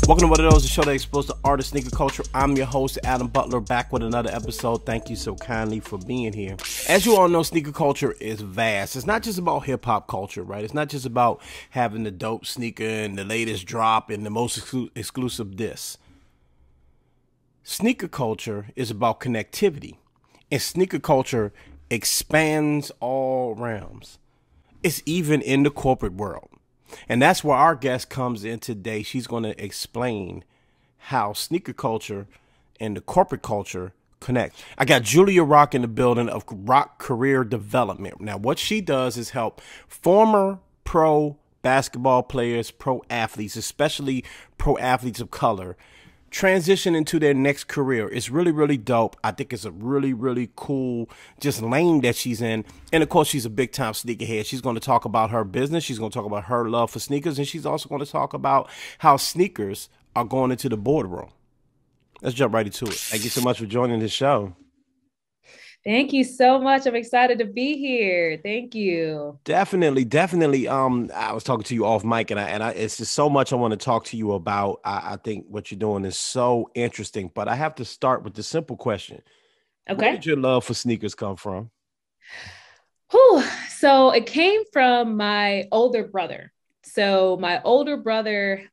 Welcome to What It Is, the show that explores the art of sneaker culture. I'm your host, Adam Butler, back with another episode. Thank you so kindly for being here. As you all know, sneaker culture is vast. It's not just about hip-hop culture, right? It's not just about having the dope sneaker and the latest drop and the most exclusive this. Sneaker culture is about connectivity, and sneaker culture expands all realms. It's even in the corporate world. And that's where our guest comes in today. She's going to explain how sneaker culture and the corporate culture connect. I got Julia Rock in the building of Rock Career Development. Now, what she does is help former pro basketball players, pro athletes, especially pro athletes of color, transition into their next career. It's really, really dope. I think it's a really, really cool just lane that she's in. And of course, she's a big time sneakerhead. She's going to talk about her business. She's going to talk about her love for sneakers. And she's also going to talk about how sneakers are going into the boardroom. Let's jump right into it. Thank you so much for joining the show. Thank you so much. I'm excited to be here. Thank you. Definitely. I was talking to you off mic, and I it's just so much I want to talk to you about. I think what you're doing is so interesting, but I have to start with the simple question. Okay. Where did your love for sneakers come from? Whew. So it came from my older brother. So my older brother,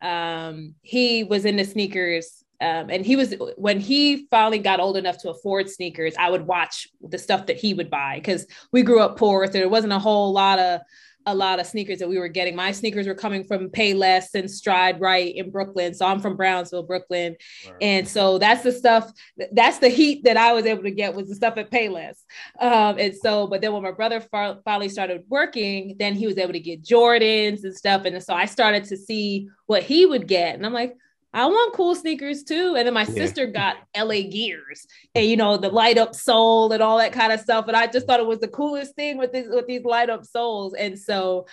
he was into sneakers. And when he finally got old enough to afford sneakers, I would watch the stuff that he would buy because we grew up poor. So there wasn't a lot of sneakers that we were getting. My sneakers were coming from Payless and Stride Right in Brooklyn. So I'm from Brownsville, Brooklyn. Right. And so that's the heat that I was able to get was the stuff at Payless. But then when my brother finally started working, then he was able to get Jordans and stuff. And so I started to see what he would get. And I'm like, I want cool sneakers too. And then my sister got LA Gears and, the light up sole and all that kind of stuff. And I just thought it was the coolest thing with these light up soles. And so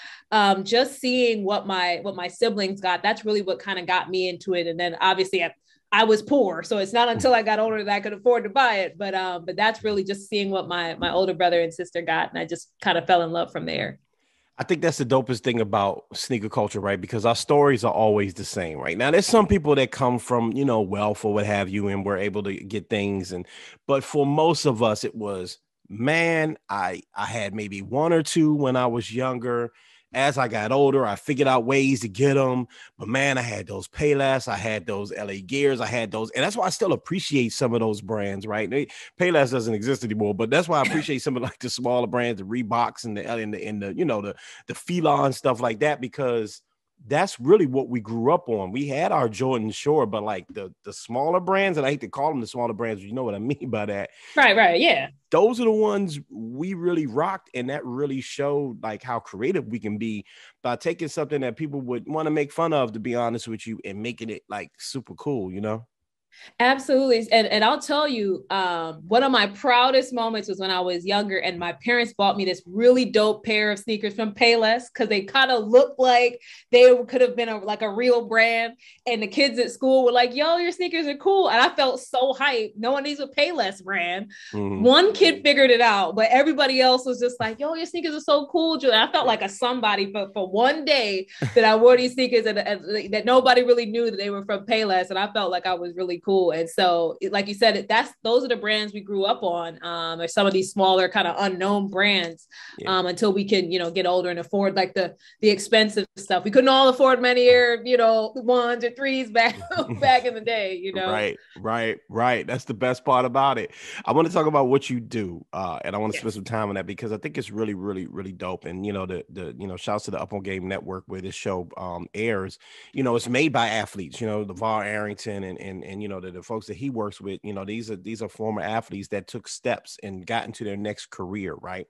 just seeing what my siblings got, that's really what kind of got me into it. And then obviously I was poor. So it's not until I got older that I could afford to buy it. But that's really just seeing what my older brother and sister got. And I just kind of fell in love from there. I think that's the dopest thing about sneaker culture, right? Because our stories are always the same, right? Now, there's some people that come from, wealth or what have you, and we're able to get things. But for most of us, it was, man, I had maybe one or two when I was younger. As I got older, I figured out ways to get them. But man, I had those Payless, I had those LA Gears, I had those. And that's why I still appreciate some of those brands, right? Payless doesn't exist anymore, but that's why I appreciate some of like the smaller brands, the Reeboks and the Fila and stuff like that, because that's really what we grew up on. We had our Jordan, sure, but like the smaller brands, and I hate to call them the smaller brands, but you know what I mean by that. Right, yeah. Those are the ones we really rocked, and that really showed like how creative we can be by taking something that people would want to make fun of, to be honest with you, and making it like super cool, Absolutely. And I'll tell you, one of my proudest moments was when I was younger and my parents bought me this really dope pair of sneakers from Payless because they kind of looked like they could have been a real brand. And the kids at school were like, yo, your sneakers are cool. And I felt so hyped knowing these were Payless brand. Mm-hmm. One kid figured it out, but everybody else was just like, yo, your sneakers are so cool, Julie. I felt like a somebody for one day that I wore these sneakers and that nobody really knew that they were from Payless. And I felt like I was really cool. And so, like you said, those are the brands we grew up on, or some of these smaller kind of unknown brands, until we can, get older and afford like the expensive stuff. We couldn't all afford many ones or threes back in the day, Right. That's the best part about it. I want to talk about what you do, and I want to spend some time on that because I think it's really, really, really dope. And the shouts to the Up On Game Network where this show airs. It's made by athletes. LeVar Arrington and the folks that he works with. These are former athletes that took steps and got into their next career. Right.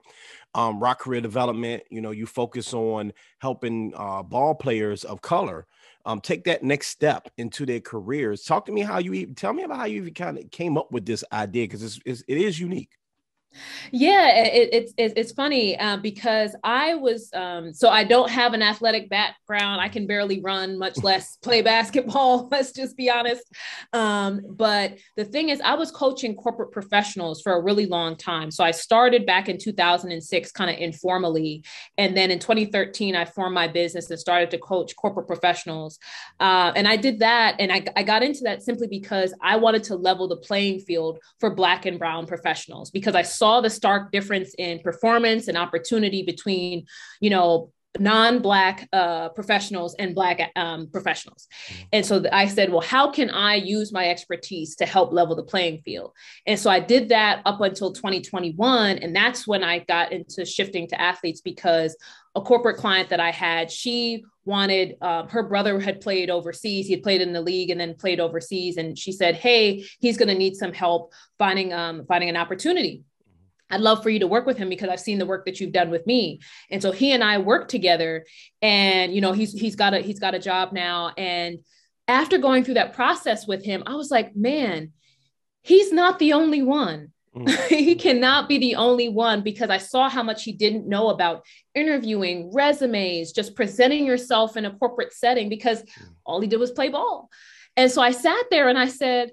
Rock Career Development. You focus on helping ball players of color take that next step into their careers. Tell me about how you even kind of came up with this idea, because it is unique. Yeah, it's funny because I was so I don't have an athletic background. I can barely run, much less play basketball. Let's just be honest. But the thing is, I was coaching corporate professionals for a really long time. So I started back in 2006, kind of informally, and then in 2013, I formed my business and started to coach corporate professionals. And I did that, and I got into that simply because I wanted to level the playing field for Black and Brown professionals because I saw the stark difference in performance and opportunity between, you know, non-Black professionals and Black professionals. And so I said, well, how can I use my expertise to help level the playing field? And so I did that up until 2021. And that's when I got into shifting to athletes because a corporate client that I had, she wanted, her brother had played overseas. He had played in the league and then played overseas. And she said, hey, he's going to need some help finding an opportunity. I'd love for you to work with him because I've seen the work that you've done with me. And so he and I worked together, and you know, he's got a job now. And after going through that process with him, I was like, man, he's not the only one. He cannot be the only one because I saw how much he didn't know about interviewing, resumes, just presenting yourself in a corporate setting because all he did was play ball. And so I sat there and I said,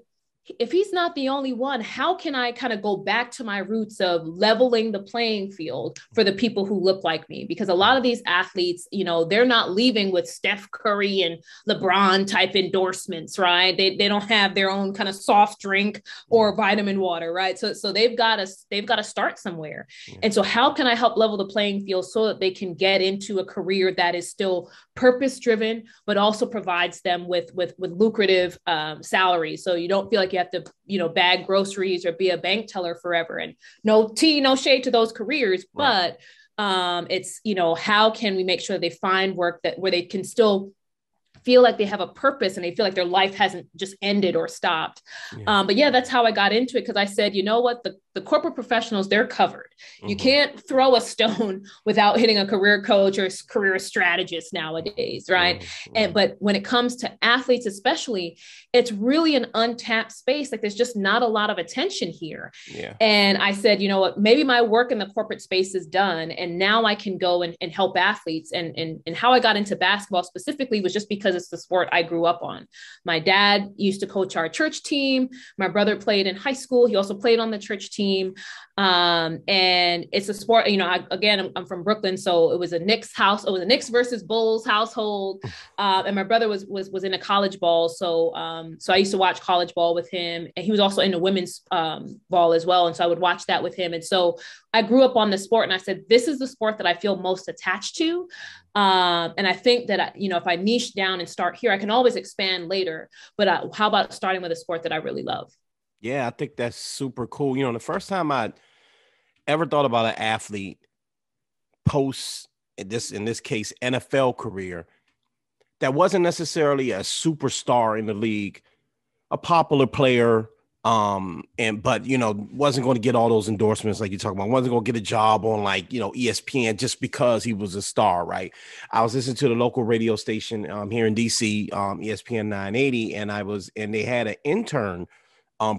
if he's not the only one, how can I kind of go back to my roots of leveling the playing field for the people who look like me? Because a lot of these athletes, you know, they're not leaving with Steph Curry and LeBron type endorsements, right? They don't have their own kind of soft drink or vitamin water, right? So they've got to start somewhere. And so how can I help level the playing field so that they can get into a career that is still purpose driven, but also provides them with lucrative salaries. So you don't feel like you have to, you know, bag groceries or be a bank teller forever. And no shade to those careers, but it's, you know, how can we make sure they find work that where they can still feel like they have a purpose and they feel like their life hasn't just ended or stopped. But yeah, that's how I got into it. Cause I said, you know what, the corporate professionals, they're covered. You can't throw a stone without hitting a career coach or career strategist nowadays. Right. But when it comes to athletes, especially, it's really an untapped space. Like there's just not a lot of attention here. And I said, you know what, maybe my work in the corporate space is done. And now I can go and help athletes. And how I got into basketball specifically was just because it's the sport I grew up on. My dad used to coach our church team. My brother played in high school. He also played on the church team. And it's a sport, you know, I'm from Brooklyn. So it was a Knicks house. It was a Knicks versus Bulls household. And my brother was in a college ball. So I used to watch college ball with him, and he was also into women's ball as well. And so I would watch that with him. And so I grew up on the sport, and I said, this is the sport that I feel most attached to. And I think that, you know, if I niche down and start here, I can always expand later. But how about starting with a sport that I really love? Yeah, I think that's super cool. You know, the first time I ever thought about an athlete post in this case NFL career that wasn't necessarily a superstar in the league, a popular player, but you know, wasn't going to get all those endorsements like you talk about, wasn't going to get a job on like, you know, ESPN just because he was a star, right? I was listening to the local radio station here in DC, ESPN 980, and they had an intern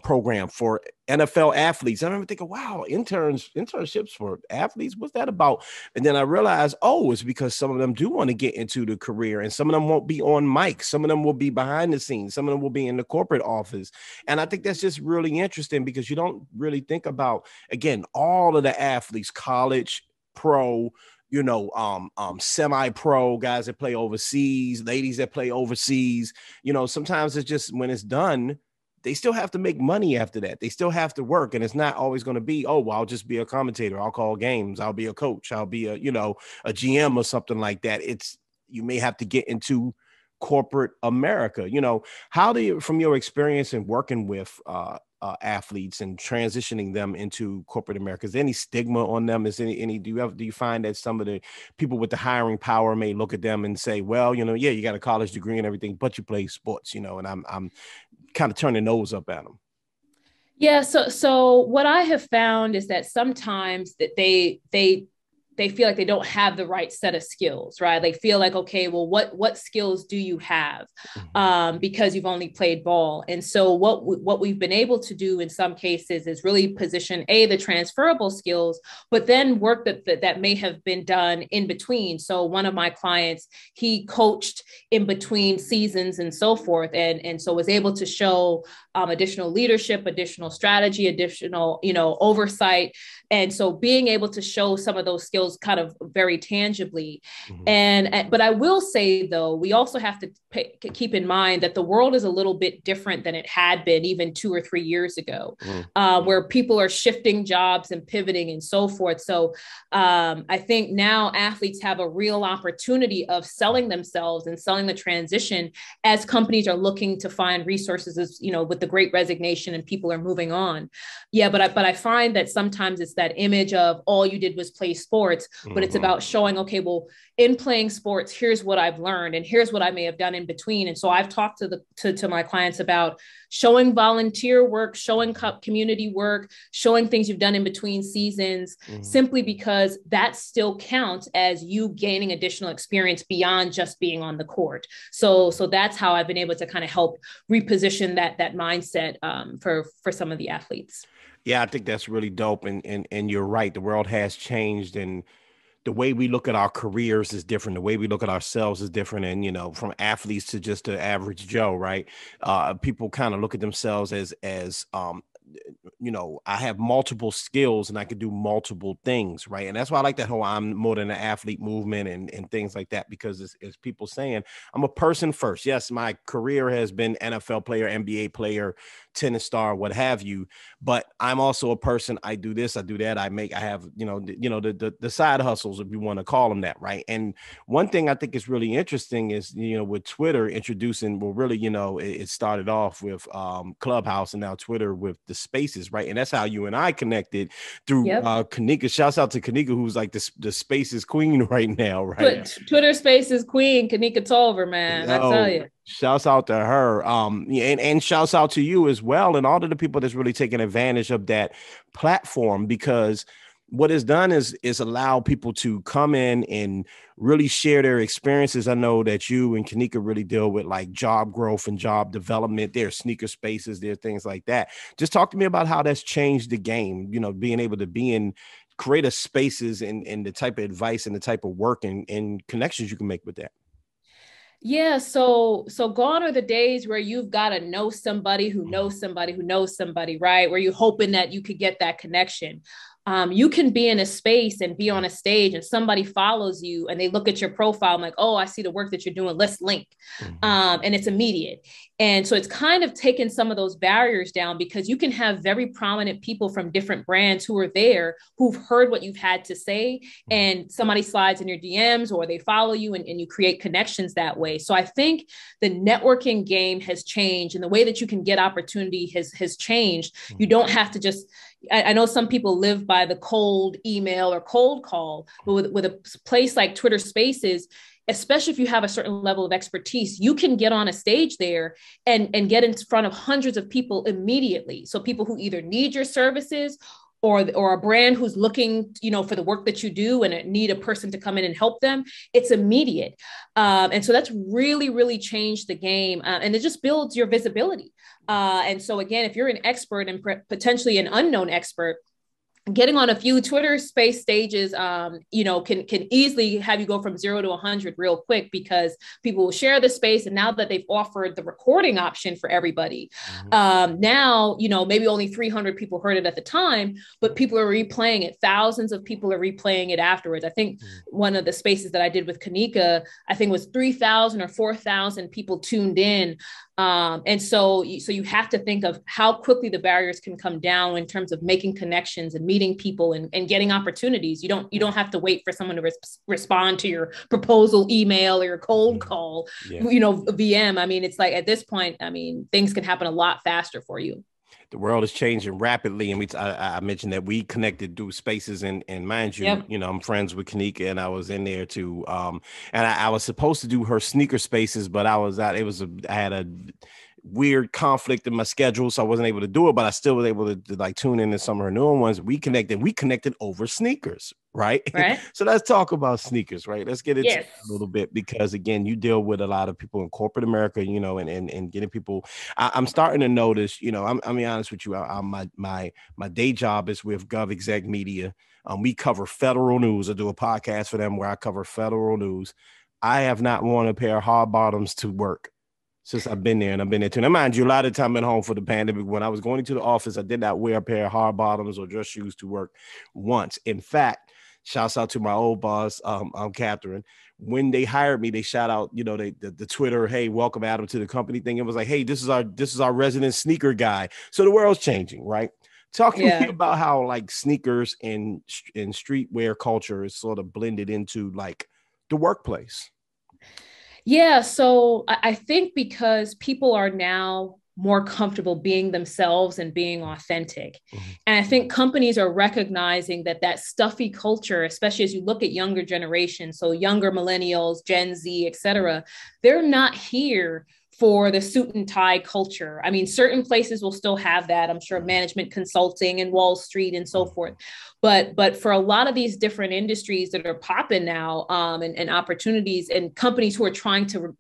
program for NFL athletes. I remember thinking, wow, internships for athletes, what's that about? And then I realized, oh, it's because some of them do want to get into the career, and some of them won't be on mic. Some of them will be behind the scenes. Some of them will be in the corporate office. And I think that's just really interesting because you don't really think about, again, all of the athletes, college, pro, you know, semi-pro guys that play overseas, ladies that play overseas. You know, sometimes it's just when it's done, they still have to make money after that. They still have to work. And it's not always going to be, oh, well, I'll just be a commentator. I'll call games. I'll be a coach. I'll be a GM or something like that. You may have to get into corporate America. You know, how do you, from your experience in working with athletes and transitioning them into corporate America, is there any stigma on them? Is any do you find that some of the people with the hiring power may look at them and say, well, you know, yeah, you got a college degree and everything, but you play sports, you know, and I'm kind of turn their nose up at them? Yeah. So what I have found is that sometimes that they they feel like they don't have the right set of skills, right? They feel like, okay, well, what skills do you have? Because you've only played ball. And so what we've been able to do in some cases is really position the transferable skills, but then work that may have been done in between. So one of my clients, he coached in between seasons and so forth, and so was able to show additional leadership, additional strategy, additional oversight. And so being able to show some of those skills kind of very tangibly. But I will say, though, we also have to keep in mind that the world is a little bit different than it had been even 2 or 3 years ago, where people are shifting jobs and pivoting and so forth. So I think now athletes have a real opportunity of selling themselves and selling the transition as companies are looking to find resources, as with the Great Resignation and people are moving on. Yeah, but I find that sometimes it's that image of all you did was play sports, but it's about showing, okay, well, in playing sports, here's what I've learned and here's what I may have done in between. And so I've talked to my clients about showing volunteer work, showing community work, showing things you've done in between seasons, simply because that still counts as you gaining additional experience beyond just being on the court. So that's how I've been able to kind of help reposition that mindset for some of the athletes. Yeah, I think that's really dope. And you're right. The world has changed, and the way we look at our careers is different. The way we look at ourselves is different. And, from athletes to just the average Joe, right? People kind of look at themselves as I have multiple skills and I can do multiple things, right? And that's why I like that whole I'm more than an athlete movement and things like that, because it's people saying I'm a person first. Yes, my career has been NFL player, NBA player, tennis star, what have you, but I'm also a person. I do this, I do that. I have, the side hustles, if you want to call them that, right? And one thing I think is really interesting is, with Twitter introducing, well, really, it started off with Clubhouse and now Twitter with the spaces, right? And that's how you and I connected through Kanika. Shouts out to Kanika, who's like the spaces queen right now, right? Twitter spaces queen, Kanika Tolver, man. I tell you. Shouts out to her. And shouts out to you as well, and all of the people that's really taking advantage of that platform, because what it's done is allow people to come in and really share their experiences. I know that you and Kanika really deal with like job growth and job development. There's sneaker spaces, there are things like that. Just talk to me about how that's changed the game, being able to be in creative spaces and the type of advice and the type of work and connections you can make with that. Yeah, so gone are the days where you've got to know somebody who knows somebody who knows somebody, right? Where you're hoping that you could get that connection. You can be in a space and be on a stage and somebody follows you and they look at your profile. I'm like, oh, I see the work that you're doing. Let's link. And it's immediate. And so it's kind of taken some of those barriers down, because you can have very prominent people from different brands who are there, who've heard what you've had to say, and somebody slides in your DMs or they follow you and you create connections that way. So I think the networking game has changed, and the way that you can get opportunity has changed. You don't have to just, I know some people live by the cold email or cold call, but with a place like Twitter Spaces, especially if you have a certain level of expertise, you can get on a stage there and get in front of hundreds of people immediately. So people who either need your services or a brand who's looking, for the work that you do and need a person to come in and help them, it's immediate. And so that's really, really changed the game. And it just builds your visibility. And so again, if you're an expert and potentially an unknown expert, getting on a few Twitter space stages, can easily have you go from 0 to 100 real quick, because people will share the space. And now that they've offered the recording option for everybody, now, maybe only 300 people heard it at the time, but people are replaying it. Thousands of people are replaying it afterwards. I think one of the spaces that I did with Kanika, I think was 3,000 or 4,000 people tuned in. And so you have to think of how quickly the barriers can come down in terms of making connections and meeting people and getting opportunities. You don't have to wait for someone to respond to your proposal email or your cold call, VM. I mean, it's like at this point, things can happen a lot faster for you. The world is changing rapidly, and I mentioned that we connected through spaces, and mind you, I'm friends with Kanika, and I was in there too. And I was supposed to do her sneaker spaces, but I was out. I had a weird conflict in my schedule, so I wasn't able to do it, but I still was able to like tune in to some of her newer ones. We connected over sneakers, right? Right. So let's talk about sneakers, right? Let's get into Yes. that a little bit, because again, you deal with a lot of people in corporate America, you know, and getting people. I'm starting to notice, you know, I'm be honest with you, my day job is with GovExec Media. We cover federal news. I do a podcast for them where I cover federal news. I have not worn a pair of hard bottoms to work since I've been there, and I've been there too. Now, mind you, a lot of time at home for the pandemic, when I was going into the office, I did not wear a pair of hard bottoms or dress shoes to work once. In fact, shouts out to my old boss, Catherine. When they hired me, they shout out, you know, the Twitter, hey, welcome Adam to the company thing. It was like, hey, this is our resident sneaker guy. So the world's changing, right? Talk to me about how like sneakers and streetwear culture is sort of blended into like the workplace. Yeah. So I think because people are now more comfortable being themselves and being authentic. Mm-hmm. And I think companies are recognizing that stuffy culture, especially as you look at younger generations, so younger millennials, Gen Z, et cetera, they're not here for the suit and tie culture. I mean, certain places will still have that. I'm sure management consulting and Wall Street and so forth. But for a lot of these different industries that are popping now, and opportunities and companies who are trying to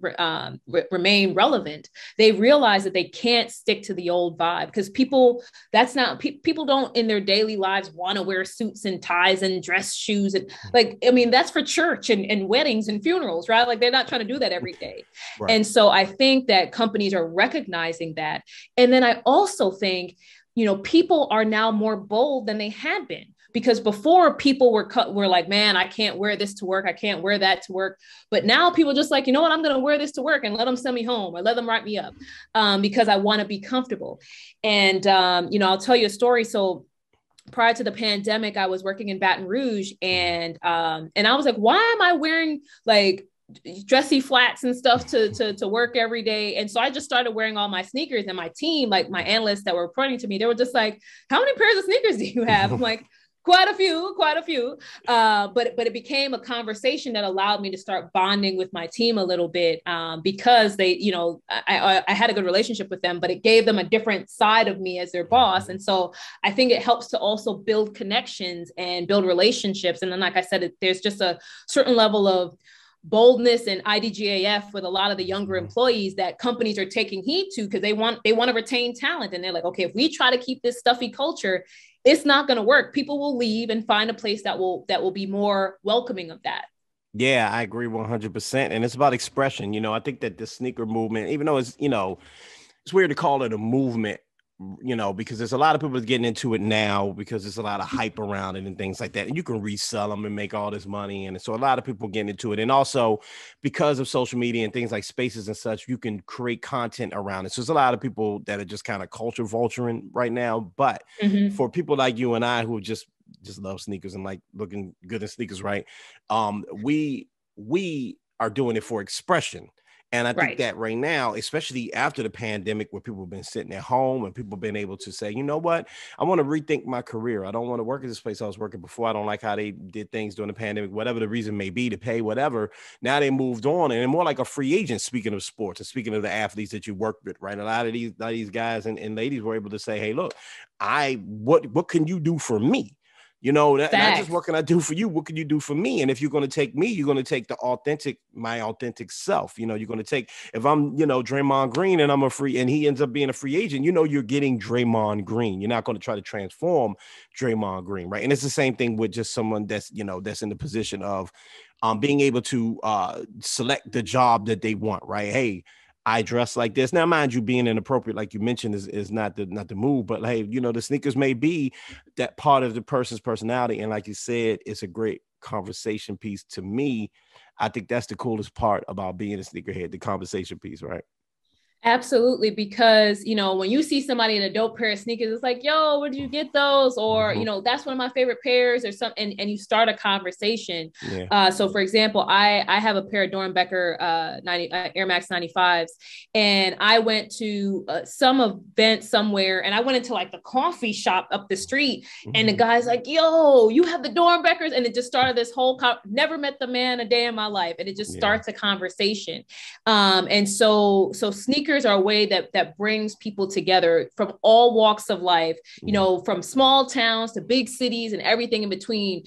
remain relevant, they realize that they can't stick to the old vibe, because people don't in their daily lives want to wear suits and ties and dress shoes. And like, I mean, that's for church and weddings and funerals, right? Like they're not trying to do that every day. Right. And so I think that companies are recognizing that. And then I also think, you know, people are now more bold than they had been. Because before people were like, man, I can't wear this to work. I can't wear that to work. But now people just like, you know what, I'm going to wear this to work and let them send me home or let them write me up, because I want to be comfortable. And, you know, I'll tell you a story. So prior to the pandemic, I was working in Baton Rouge, and I was like, why am I wearing like dressy flats and stuff to work every day? And so I just started wearing all my sneakers, and my team, like my analysts that were reporting to me, they were just like, how many pairs of sneakers do you have? I'm like, quite a few. But it became a conversation that allowed me to start bonding with my team a little bit, because they, you know, I had a good relationship with them, but it gave them a different side of me as their boss. And so I think it helps to also build connections and build relationships. And then, like I said, there's just a certain level of boldness and IDGAF with a lot of the younger employees that companies are taking heed to, because they want to retain talent. And they're like, okay, if we try to keep this stuffy culture, it's not going to work. People will leave and find a place that will be more welcoming of that. Yeah, I agree 100%. And it's about expression. You know, I think that the sneaker movement, even though it's, you know, it's weird to call it a movement, you know, because there's a lot of people getting into it now because there's a lot of hype around it and things like that. And you can resell them and make all this money. And so a lot of people getting into it. And also because of social media and things like Spaces and such, you can create content around it. So there's a lot of people that are just kind of culture vulturing right now. But for people like you and I who just love sneakers and like looking good in sneakers, right? We are doing it for expression. And I think that right now, especially after the pandemic, where people have been sitting at home and people have been able to say, you know what, I want to rethink my career. I don't want to work at this place I was working before. I don't like how they did things during the pandemic, whatever the reason may be, to pay whatever. Now they moved on and they're more like a free agent, speaking of sports and speaking of the athletes that you work with, right? A lot of these guys and ladies were able to say, hey, look, what can you do for me? You know, not just what can I do for you? What can you do for me? And if you're going to take me, you're going to take my authentic self. You know, you're going to take, if I'm, you know, Draymond Green and and he ends up being a free agent, you know, you're getting Draymond Green. You're not going to try to transform Draymond Green, right? And it's the same thing with just someone that's, you know, that's in the position of being able to select the job that they want, right? Hey, I dress like this. Now, mind you, being inappropriate, like you mentioned, is not the move. But hey, you know, the sneakers may be that part of the person's personality. And like you said, it's a great conversation piece. To me, I think that's the coolest part about being a sneakerhead, the conversation piece, right? Absolutely. Because, you know, when you see somebody in a dope pair of sneakers, it's like, yo, where did you get those? Or, you know, that's one of my favorite pairs or something. And you start a conversation. Yeah. So for example, I have a pair of Dornbecker Air Max 95s. And I went to some event somewhere and I went into like the coffee shop up the street and the guy's like, yo, you have the Dornbeckers. And it just started this whole, never met the man a day in my life. And it just starts a conversation. And so sneakers sneakers are a way that brings people together from all walks of life, from small towns to big cities and everything in between.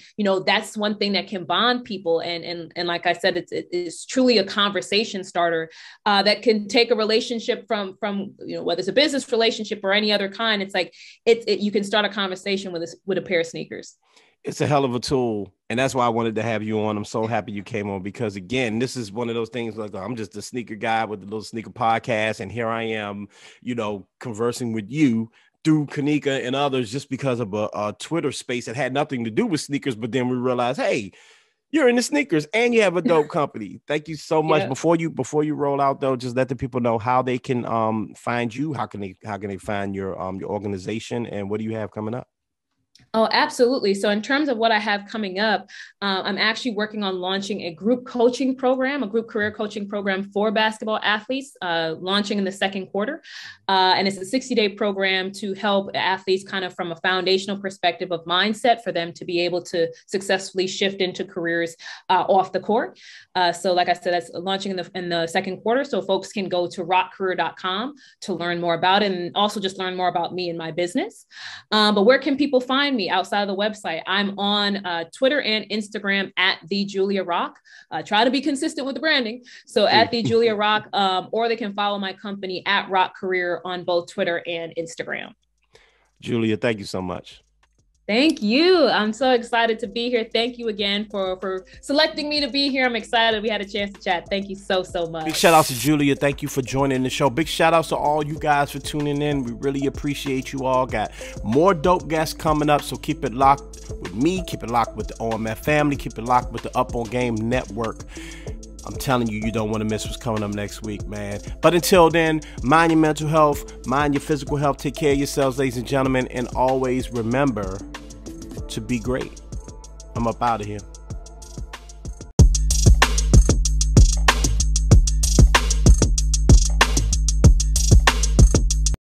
That's one thing that can bond people. And like I said, it's truly a conversation starter that can take a relationship from whether it's a business relationship or any other kind. It's like you can start a conversation with a pair of sneakers. It's a hell of a tool. And that's why I wanted to have you on. I'm so happy you came on, because again, this is one of those things like, I'm just a sneaker guy with the little sneaker podcast. And here I am, conversing with you through Kanika and others just because of a Twitter space that had nothing to do with sneakers. But then we realized, hey, you're in the sneakers and you have a dope company. Thank you so much. Yeah. Before you roll out though, just let the people know how they can find you. How can they find your organization, and what do you have coming up? Oh, absolutely. So in terms of what I have coming up, I'm actually working on launching a group coaching program, a group career coaching program for basketball athletes, launching in the second quarter. And it's a 60-day program to help athletes kind of from a foundational perspective of mindset for them to be able to successfully shift into careers off the court. So like I said, that's launching in the second quarter. So folks can go to rockcareer.com to learn more about it, and also just learn more about me and my business. But where can people find me outside of the website? I'm on Twitter and Instagram at @TheJuliaRock. Try to be consistent with the branding. So at @TheJuliaRock, or they can follow my company at Rock Career on both Twitter and Instagram. Julia, thank you so much. Thank you. I'm so excited to be here. Thank you again for selecting me to be here. I'm excited we had a chance to chat. Thank you so much. Big shout out to Julia. Thank you for joining the show. Big shout outs to all you guys for tuning in. We really appreciate you all. Got more dope guests coming up, so keep it locked with me. Keep it locked with the OMF family. Keep it locked with the Up On Game Network. I'm telling you, you don't want to miss what's coming up next week, man. But until then, mind your mental health, mind your physical health, take care of yourselves, ladies and gentlemen, and always remember to be great. I'm up out of here.